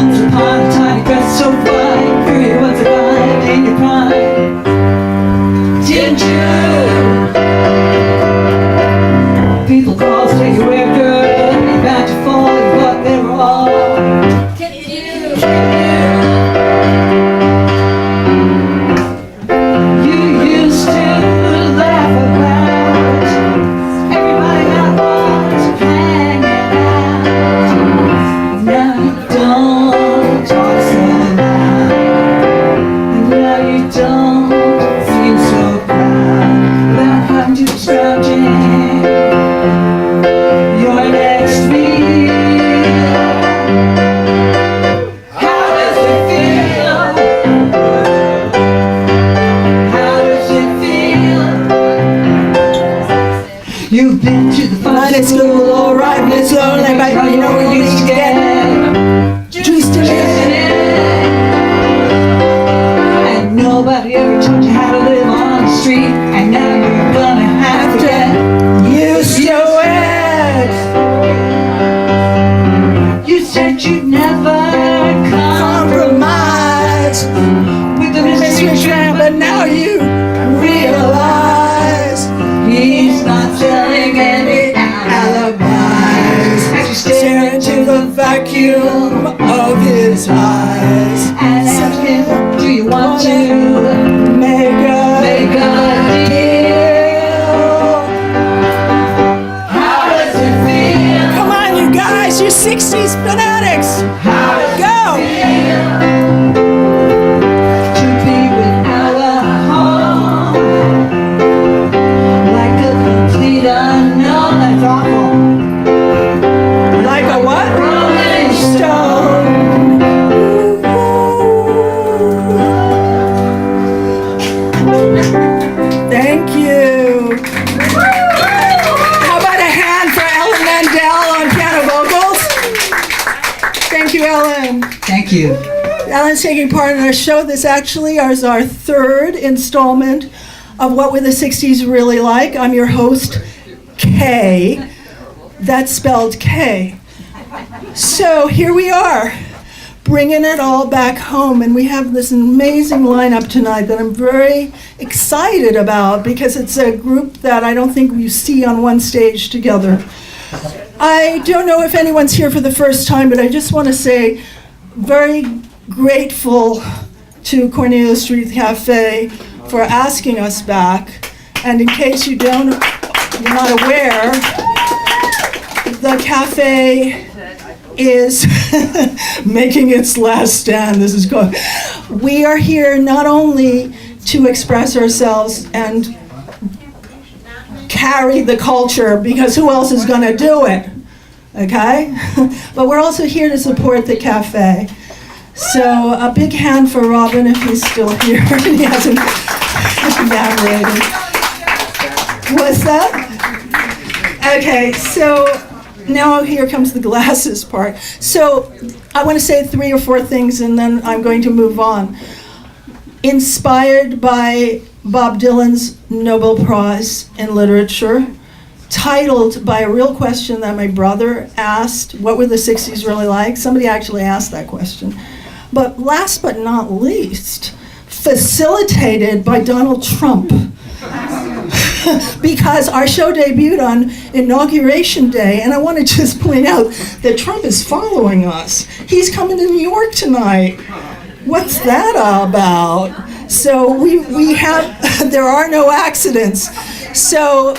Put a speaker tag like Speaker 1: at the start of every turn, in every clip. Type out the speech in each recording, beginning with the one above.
Speaker 1: Once upon a time, you dressed so fine. Period was a vibe in your prime. Didn't you? People call, say you wear good. You're about to fall, you thought they were all. Didn't you? You used to laugh about everybody that was hanging out. Now you don't talk so loud. And now you don't seem so proud about having to scrounging your next meal. How does it feel? How does it feel? You've been to the fine school, alright, but it's lonely, but you know we used to get juiced in it. And nobody ever taught you how to live on the street, and now you're gonna have to get used to it. You said you'd never compromise with the mystery tramp, but now you realize he's not telling any alibis. As you stare into the vacuum of his eyes and ask him, do you want to make a deal? How does it feel?
Speaker 2: Come on, you guys, you 60s fanatics.
Speaker 1: How does
Speaker 2: Go.
Speaker 1: it feel to be without a home? Like a complete unknown, that's awful.
Speaker 2: Like a what?
Speaker 1: Rolling stone.
Speaker 2: Thank you. How about a hand for Ellen Mandel on piano vocals? Thank you, Ellen.
Speaker 1: Thank you.
Speaker 2: Ellen's taking part in our show. This actually is our third installment of What Were the 60s Really Like. I'm your host, Kay. That's spelled K. So here we are, bringing it all back home, and we have this amazing lineup tonight that I'm very excited about because it's a group that I don't think you see on one stage together. I don't know if anyone's here for the first time, but I just want to say very grateful to Cornelia Street Café for asking us back. And in case you're not aware, the cafe is making its last stand. This is good. We are here not only to express ourselves and carry the culture, because who else is going to do it? Okay? But we're also here to support the cafe. So a big hand for Robin if he's still here. He hasn't evaporated. What's that? Okay, so now here comes the glasses part. So I want to say 3 or 4 things and then I'm going to move on. Inspired by Bob Dylan's Nobel Prize in Literature, titled by a real question that my brother asked, what were the 60s really like? Somebody actually asked that question. But last but not least, facilitated by Donald Trump. Because our show debuted on Inauguration Day, and I want to just point out that Trump is following us. He's coming to New York tonight. What's that all about? So we have, there are no accidents. So,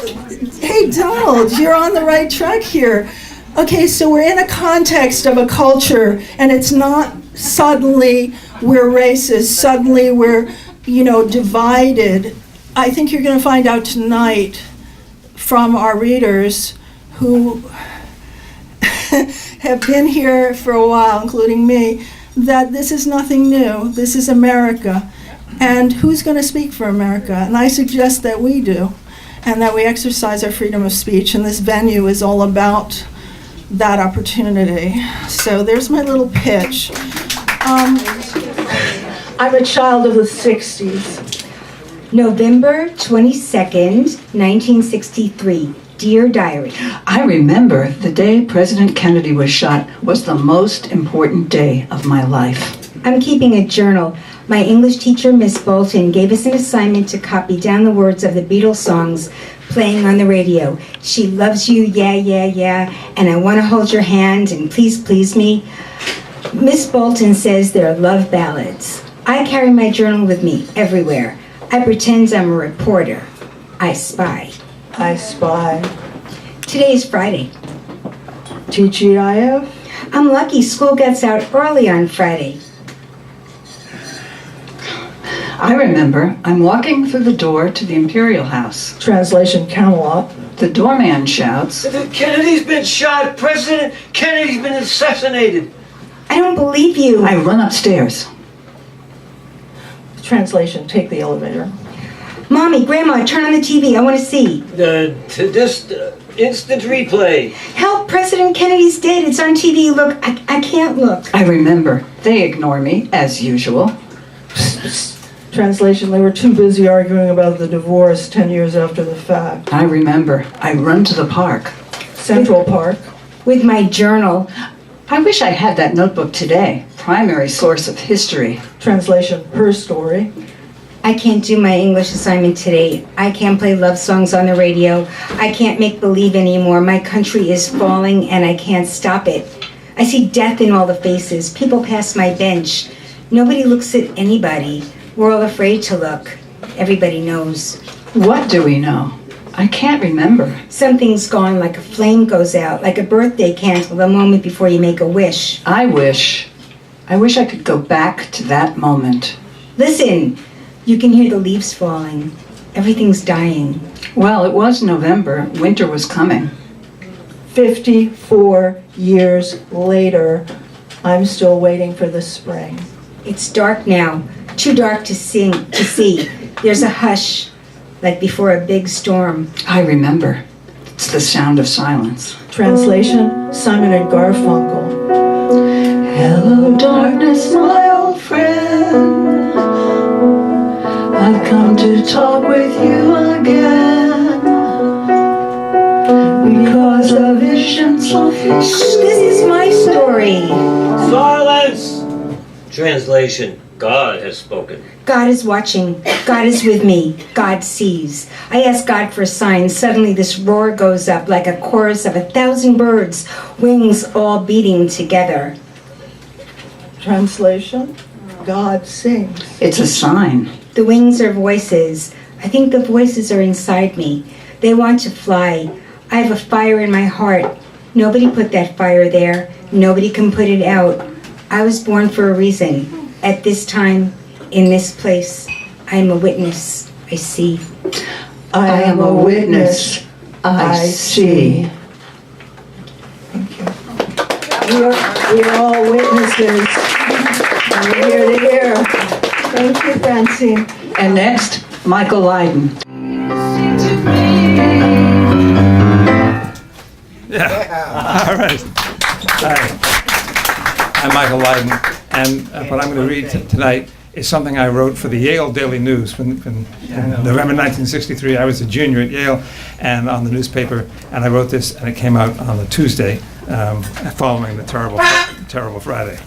Speaker 2: hey Donald, you're on the right track here. Okay, so we're in a context of a culture, and it's not suddenly we're racist, suddenly we're, divided. I think you're going to find out tonight from our readers who have been here for a while, including me, that this is nothing new. This is America. And who's going to speak for America? And I suggest that we do, and that we exercise our freedom of speech. And this venue is all about that opportunity. So there's my little pitch. I'm a child of the 60s.
Speaker 3: November 22nd, 1963. Dear Diary.
Speaker 1: I remember the day President Kennedy was shot was the most important day of my life.
Speaker 3: I'm keeping a journal. My English teacher, Miss Bolton, gave us an assignment to copy down the words of the Beatles songs playing on the radio. She loves you, yeah, yeah, yeah, and I want to hold your hand, and please, please me. Miss Bolton says they're love ballads. I carry my journal with me everywhere. I pretend I'm a reporter. I spy.
Speaker 2: I spy.
Speaker 3: Today is Friday.
Speaker 2: TGIF?
Speaker 3: I'm lucky school gets out early on Friday.
Speaker 1: I remember I'm walking through the door to the Imperial House.
Speaker 2: Translation Camelot.
Speaker 1: The doorman shouts,
Speaker 4: Kennedy's been shot! President Kennedy's been assassinated!
Speaker 3: I don't believe you.
Speaker 1: I run upstairs.
Speaker 2: Translation, take the elevator.
Speaker 3: Mommy, Grandma, turn on the TV. I want to see.
Speaker 4: Instant replay.
Speaker 3: Help, President Kennedy's dead. It's on TV. Look, I can't look.
Speaker 1: I remember they ignore me, as usual.
Speaker 2: Translation, they were too busy arguing about the divorce 10 years after the fact.
Speaker 1: I remember I run to the park.
Speaker 2: Central Park.
Speaker 3: With my journal.
Speaker 1: I wish I had that notebook today. Primary source of history.
Speaker 2: Translation, Herstory.
Speaker 3: I can't do my English assignment today. I can't play love songs on the radio. I can't make believe anymore. My country is falling and I can't stop it. I see death in all the faces. People pass my bench. Nobody looks at anybody. We're all afraid to look. Everybody knows.
Speaker 1: What do we know? I can't remember.
Speaker 3: Something's gone, like a flame goes out, like a birthday candle the moment before you make a wish.
Speaker 1: I wish I could go back to that moment.
Speaker 3: Listen, you can hear the leaves falling. Everything's dying.
Speaker 1: Well, it was November. Winter was coming.
Speaker 2: 54 years later, I'm still waiting for the spring.
Speaker 3: It's dark now, too dark to see. There's a hush, like before a big storm.
Speaker 1: I remember. It's the sound of silence.
Speaker 2: Translation, Simon and Garfunkel.
Speaker 1: Hello, darkness, my old friend. I've come to talk with you again. Because a vision so
Speaker 3: Shh, this is my story.
Speaker 4: Silence! Translation, God has spoken.
Speaker 3: God is watching. God is with me. God sees. I ask God for signs. Suddenly this roar goes up like a chorus of 1,000 birds, wings all beating together.
Speaker 2: Translation, God sings.
Speaker 1: It's a sign.
Speaker 3: The wings are voices. I think the voices are inside me. They want to fly. I have a fire in my heart. Nobody put that fire there. Nobody can put it out. I was born for a reason. At this time, in this place, I am a witness. I see.
Speaker 1: I am a witness. I see.
Speaker 2: Thank you. We are all witnesses. And we're here to hear. Thank you, Francine.
Speaker 1: And next, Michael Lydon.
Speaker 5: Yeah. All right. Hi. I'm Michael Lydon, and what I'm going to read tonight is something I wrote for the Yale Daily News in November 1963. I was a junior at Yale and on the newspaper, and I wrote this, and it came out on the Tuesday following the terrible Friday.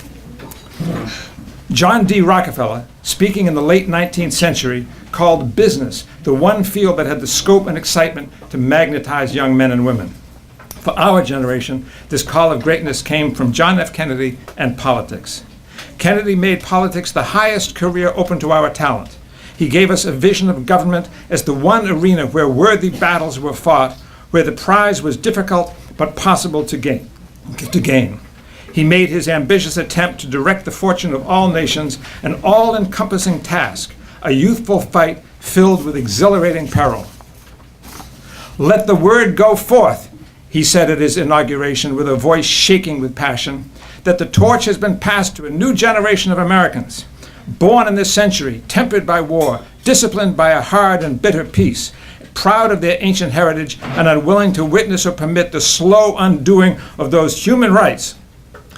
Speaker 5: John D. Rockefeller, speaking in the late 19th century, called business the one field that had the scope and excitement to magnetize young men and women. For our generation, this call of greatness came from John F. Kennedy and politics. Kennedy made politics the highest career open to our talent. He gave us a vision of government as the one arena where worthy battles were fought, where the prize was difficult but possible to gain. He made his ambitious attempt to direct the fortune of all nations an all-encompassing task, a youthful fight filled with exhilarating peril. Let the word go forth, he said at his inauguration with a voice shaking with passion, that the torch has been passed to a new generation of Americans, born in this century, tempered by war, disciplined by a hard and bitter peace, proud of their ancient heritage and unwilling to witness or permit the slow undoing of those human rights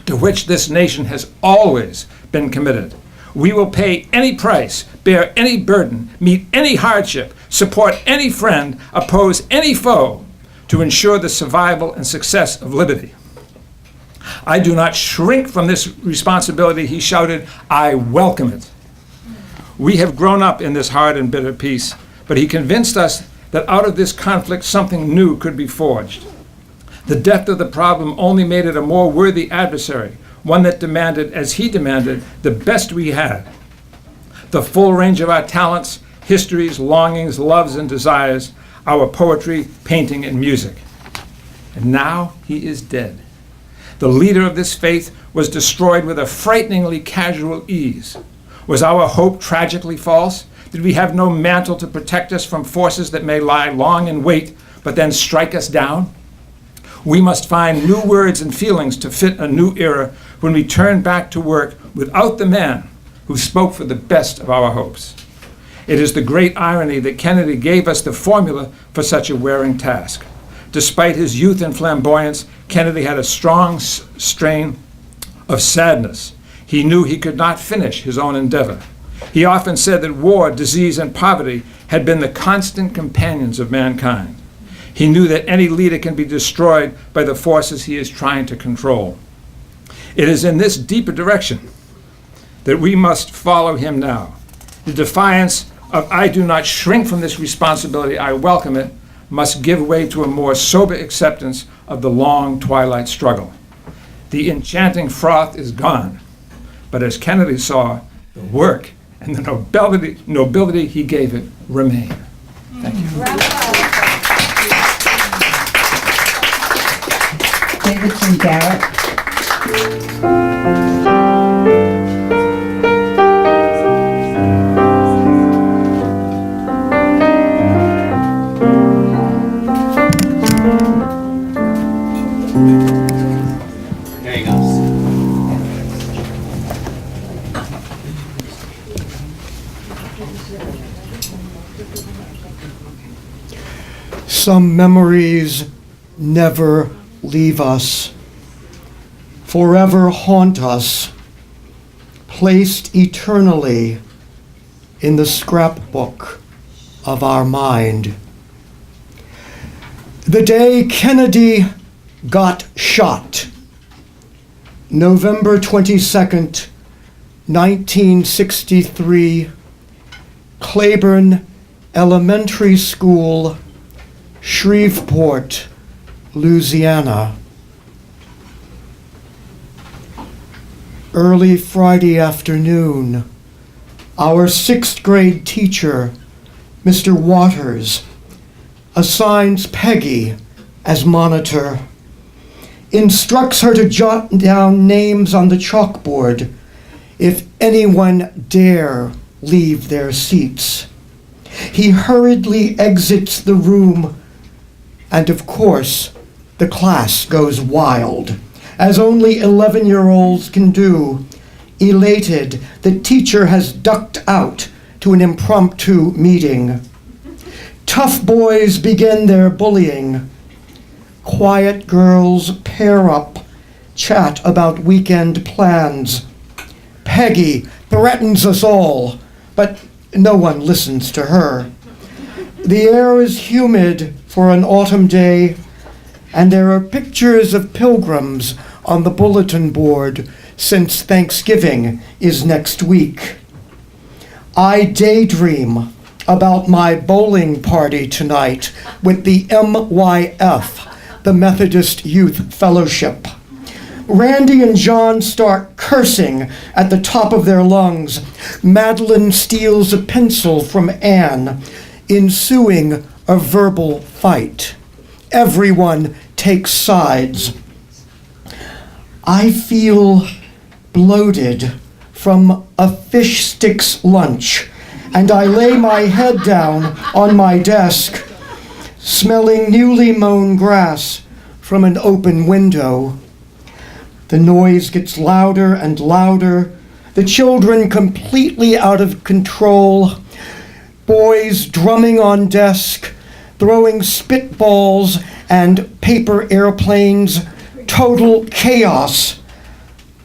Speaker 5: to which this nation has always been committed. We will pay any price, bear any burden, meet any hardship, support any friend, oppose any foe, to ensure the survival and success of liberty. I do not shrink from this responsibility, he shouted, I welcome it. We have grown up in this hard and bitter peace, but he convinced us that out of this conflict something new could be forged. The depth of the problem only made it a more worthy adversary, one that demanded, as he demanded, the best we had. The full range of our talents, histories, longings, loves, and desires, our poetry, painting, and music. And now he is dead. The leader of this faith was destroyed with a frighteningly casual ease. Was our hope tragically false? Did we have no mantle to protect us from forces that may lie long in wait, but then strike us down? We must find new words and feelings to fit a new era when we turn back to work without the man who spoke for the best of our hopes. It is the great irony that Kennedy gave us the formula for such a wearing task. Despite his youth and flamboyance, Kennedy had a strong strain of sadness. He knew he could not finish his own endeavor. He often said that war, disease, and poverty had been the constant companions of mankind. He knew that any leader can be destroyed by the forces he is trying to control. It is in this deeper direction that we must follow him now. The defiance of I do not shrink from this responsibility, I welcome it, must give way to a more sober acceptance of the long twilight struggle. The enchanting froth is gone, but as Kennedy saw, the work and the nobility he gave it remain. Thank you.
Speaker 3: Davidson, Garrett.
Speaker 4: There you go.
Speaker 6: Some memories never leave us, forever haunt us, placed eternally in the scrapbook of our mind. The day Kennedy got shot, November 22nd, 1963, Claiborne Elementary School, Shreveport, Louisiana. Early Friday afternoon, our 6th grade teacher, Mr. Waters, assigns Peggy as monitor, instructs her to jot down names on the chalkboard if anyone dare leave their seats. He hurriedly exits the room, and of course, the class goes wild, as only 11-year-olds can do. Elated, the teacher has ducked out to an impromptu meeting. Tough boys begin their bullying. Quiet girls pair up, chat about weekend plans. Peggy threatens us all, but no one listens to her. The air is humid for an autumn day, and there are pictures of pilgrims on the bulletin board since Thanksgiving is next week. I daydream about my bowling party tonight with the MYF, the Methodist Youth Fellowship. Randy and John start cursing at the top of their lungs. Madeline steals a pencil from Anne, ensuing a verbal fight. Everyone takes sides. I feel bloated from a fish sticks lunch, and I lay my head down on my desk, smelling newly mown grass from an open window. The noise gets louder and louder, the children completely out of control, boys drumming on desk, throwing spitballs and paper airplanes, total chaos.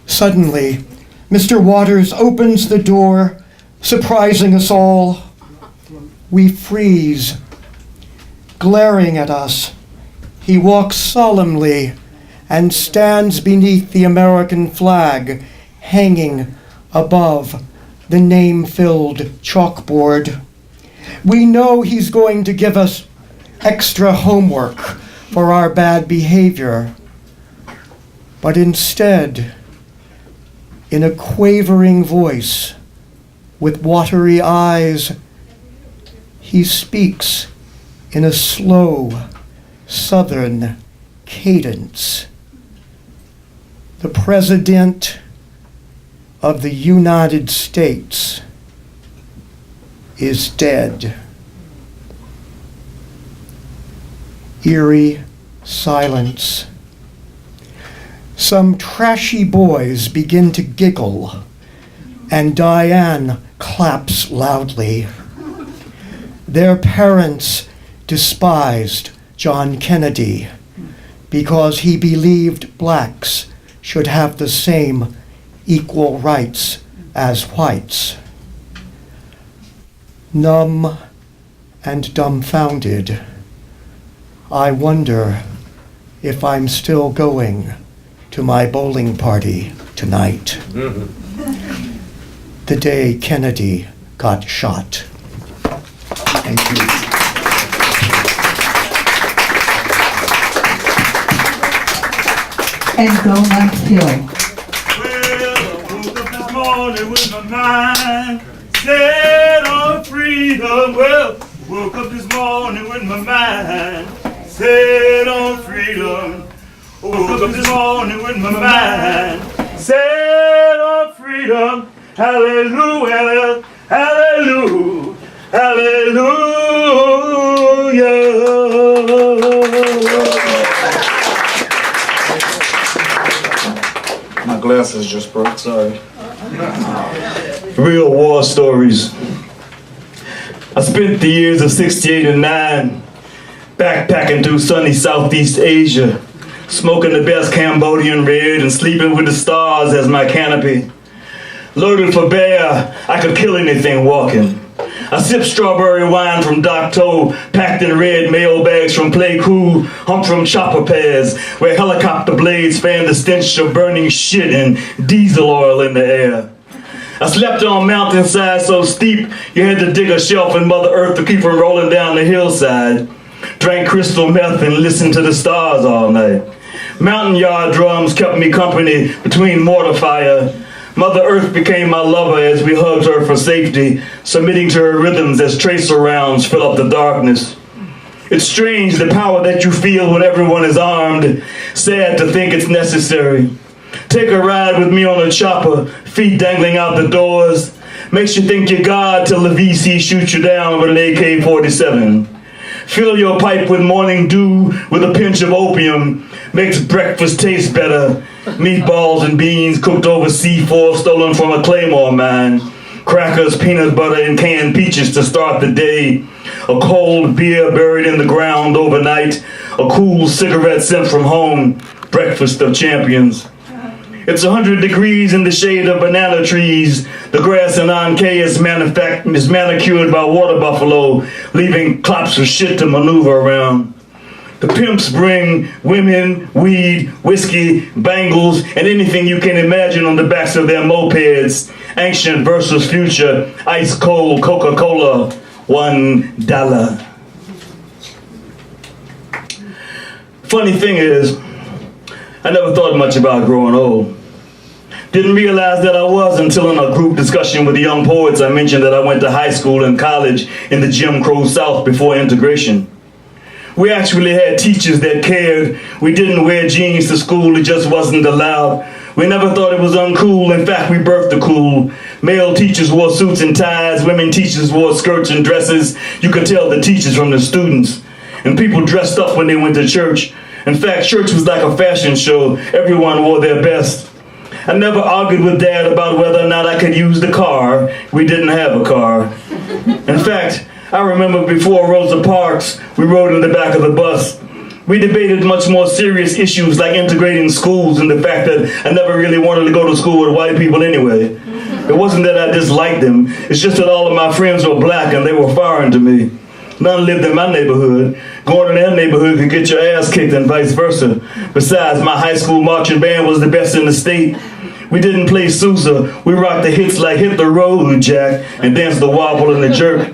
Speaker 6: Suddenly, Mr. Waters opens the door, surprising us all. We freeze, glaring at us He walks solemnly and stands beneath the American flag hanging above the name-filled chalkboard. We know he's going to give us extra homework for our bad behavior. But instead, in a quavering voice, with watery eyes, he speaks in a slow, southern cadence. The President of the United States is dead. Eerie silence. Some trashy boys begin to giggle, and Diane claps loudly. Their parents despised John Kennedy because he believed blacks should have the same equal rights as whites. Numb and dumbfounded, I wonder if I'm still going to my bowling party tonight. The day Kennedy got shot. Thank you.
Speaker 1: And Ngoma Hill.
Speaker 7: Well, I woke up this morning with my mind set on freedom. Well, woke up this morning with my mind set on freedom. Woke up this morning with my mind set on freedom. Hallelujah, hallelujah, hallelujah.
Speaker 8: My glasses just broke, sorry.
Speaker 7: Real war stories. I spent the years of 68 and 9 backpacking through sunny Southeast Asia, smoking the best Cambodian red and sleeping with the stars as my canopy. Loaded for bear, I could kill anything walking. I sipped strawberry wine from Doc Toe, packed in red mail bags from Pleiku, humped from chopper pads, where helicopter blades fanned the stench of burning shit and diesel oil in the air. I slept on mountainsides so steep you had to dig a shelf in Mother Earth to keep from rolling down the hillside. Drank crystal meth and listened to the stars all night. Mountain yard drums kept me company between mortar fire. Mother Earth became my lover as we hugged her for safety, submitting to her rhythms as tracer rounds fill up the darkness. It's strange the power that you feel when everyone is armed. Sad to think it's necessary. Take a ride with me on a chopper, feet dangling out the doors. Makes you think you're God till the VC shoots you down with an AK-47. Fill your pipe with morning dew with a pinch of opium. Makes breakfast taste better. Meatballs and beans cooked over C4 stolen from a Claymore mine. Crackers, peanut butter, and canned peaches to start the day. A cold beer buried in the ground overnight. A cool cigarette sent from home. Breakfast of champions. It's 100 degrees in the shade of banana trees. The grass in Ankei is manicured by water buffalo, leaving clops of shit to maneuver around. The pimps bring women, weed, whiskey, bangles, and anything you can imagine on the backs of their mopeds. Ancient versus future, ice cold Coca-Cola, $1. Funny thing is, I never thought much about growing old. Didn't realize that I was until in a group discussion with the young poets I mentioned that I went to high school and college in the Jim Crow South before integration. We actually had teachers that cared. We didn't wear jeans to school, it just wasn't allowed. We never thought it was uncool, in fact we birthed the cool. Male teachers wore suits and ties, women teachers wore skirts and dresses. You could tell the teachers from the students. And people dressed up when they went to church. In fact, church was like a fashion show. Everyone wore their best. I never argued with Dad about whether or not I could use the car. We didn't have a car. In fact, I remember before Rosa Parks, we rode in the back of the bus. We debated much more serious issues like integrating schools and the fact that I never really wanted to go to school with white people anyway. It wasn't that I disliked them. It's just that all of my friends were black and they were foreign to me. None lived in my neighborhood. Going to that neighborhood could get your ass kicked and vice versa. Besides, my high school marching band was the best in the state. We didn't play Sousa, we rocked the hits like Hit the Road, Jack, and danced the wobble and the jerk.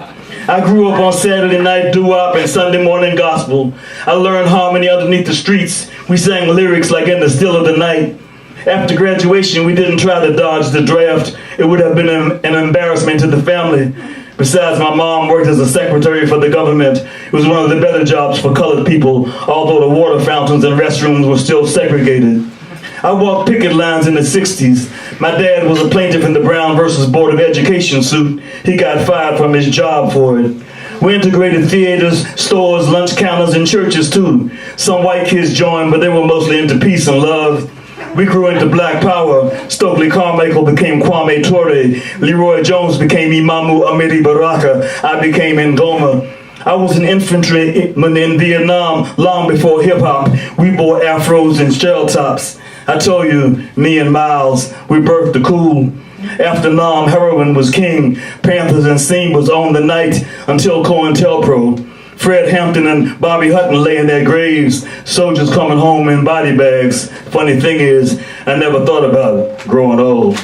Speaker 7: I grew up on Saturday night doo-wop and Sunday morning gospel. I learned harmony underneath the streets. We sang lyrics like In the Still of the Night. After graduation, we didn't try to dodge the draft. It would have been an embarrassment to the family. Besides, my mom worked as a secretary for the government. It was one of the better jobs for colored people, although the water fountains and restrooms were still segregated. I walked picket lines in the 60s. My dad was a plaintiff in the Brown versus Board of Education suit. He got fired from his job for it. We integrated theaters, stores, lunch counters, and churches too. Some white kids joined, but they were mostly into peace and love. We grew into Black Power. Stokely Carmichael became Kwame Ture. Leroy Jones became Imamu Amiri Baraka. I became Ngoma. I was an infantryman in Vietnam long before hip-hop. We bore afros and shell tops. I told you, me and Miles, we birthed the cool. After Nam, heroin was king. Panthers and Scene was on the night until COINTELPRO. Fred Hampton and Bobby Hutton lay in their graves. Soldiers coming home in body bags. Funny thing is, I never thought about growing old.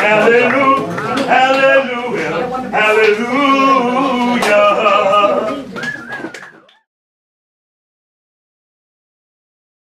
Speaker 7: Hallelujah, hallelujah, hallelujah.